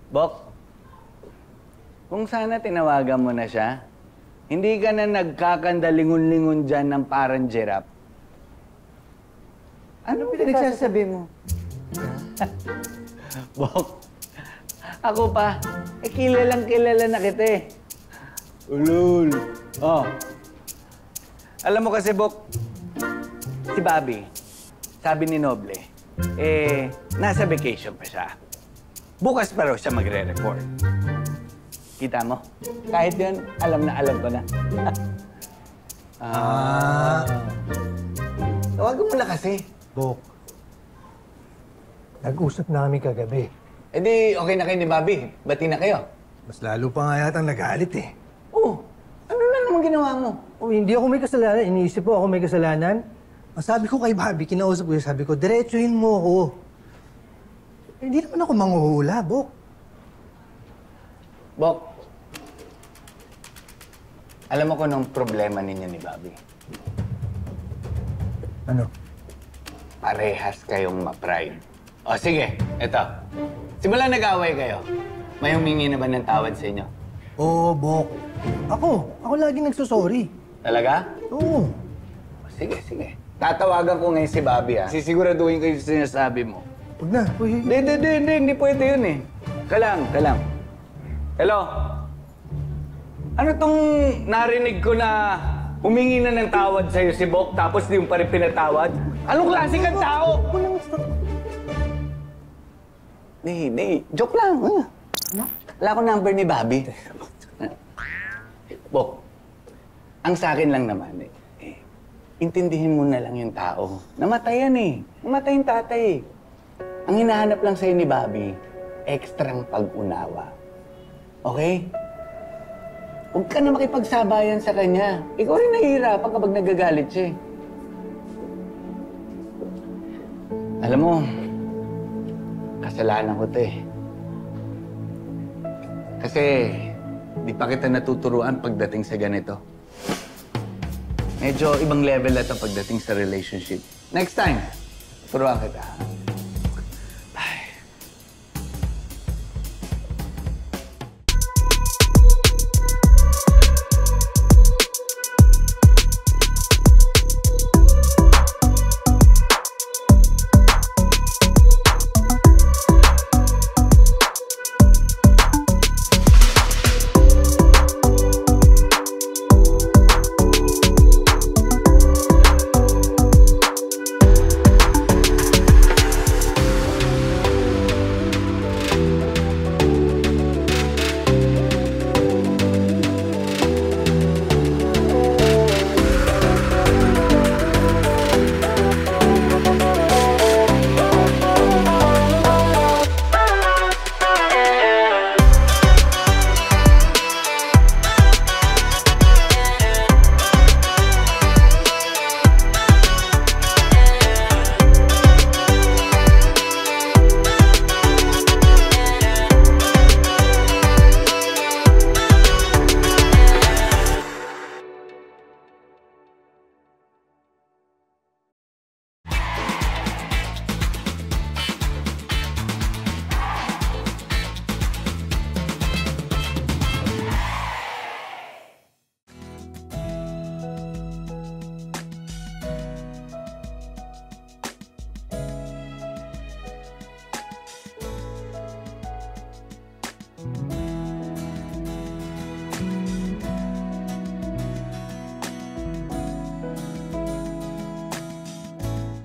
Bok, kung sana tinawagan mo na siya, hindi ka na nagkakandalingon-lingon dyan ng parang giraffe. Ano pinagsasabi mo? Bok, ako pa, kilalang kilala na kita eh. Ulul. Oh. Alam mo kasi, Bok, si Bobby, sabi ni Noble, nasa vacation pa siya. Bukas pa raw siya magre-report. Kita mo? Kahit yun, alam ko na. Tawagan mo na kasi. Bok, nag-usap na kami kagabi. Eh di, okay na kayo ni Bobby. Bati na kayo. Mas lalo pa nga yata nagalit eh. Oh, ano na naman ginawa mo? Oh, hindi ako may kasalanan. Iniisip po ako may kasalanan. Ang sabi ko kay Bobby, kinausap ko sabi ko, diretsuhin mo ako. Hindi naman ako manghuhula, Bok. Bok, alam mo kung anong problema ninyo ni Bobby? Ano? Parehas kayong ma-pride. O sige, eto. Simula nag-away kayo, may humingi na ba ng tawad sa inyo? Oo, Bok. Ako lagi nagsusorry. Talaga? Oo. O, sige. Tatawagan ko ngayon si Bobby, ha? Sisiguraduhin ko yung sinasabi mo. Huwag na. Uy. Hindi pwede yun eh. Kalang. Hello? Ano tong narinig ko na humingi na ng tawad sa'yo si Bok tapos di mo pa rin pinatawad? Anong klase kang tao? Hindi. Joke lang. Wala ko number ni Bobby. Bok, ang sa akin lang naman intindihin mo na lang yung tao. Namatay yan eh. Namatay yung tatay eh. Ang hinahanap lang sa'yo ni Bobby, ekstrang pag-unawa. Okay? Huwag ka na makipagsabayan sa kanya. Ikaw rin nahihirapan kapag nagagalit siya. Alam mo, kasalanan ko to eh. Kasi di pa kita natuturuan pagdating sa ganito. Medyo ibang level na to pagdating sa relationship. Next time, turuan kita.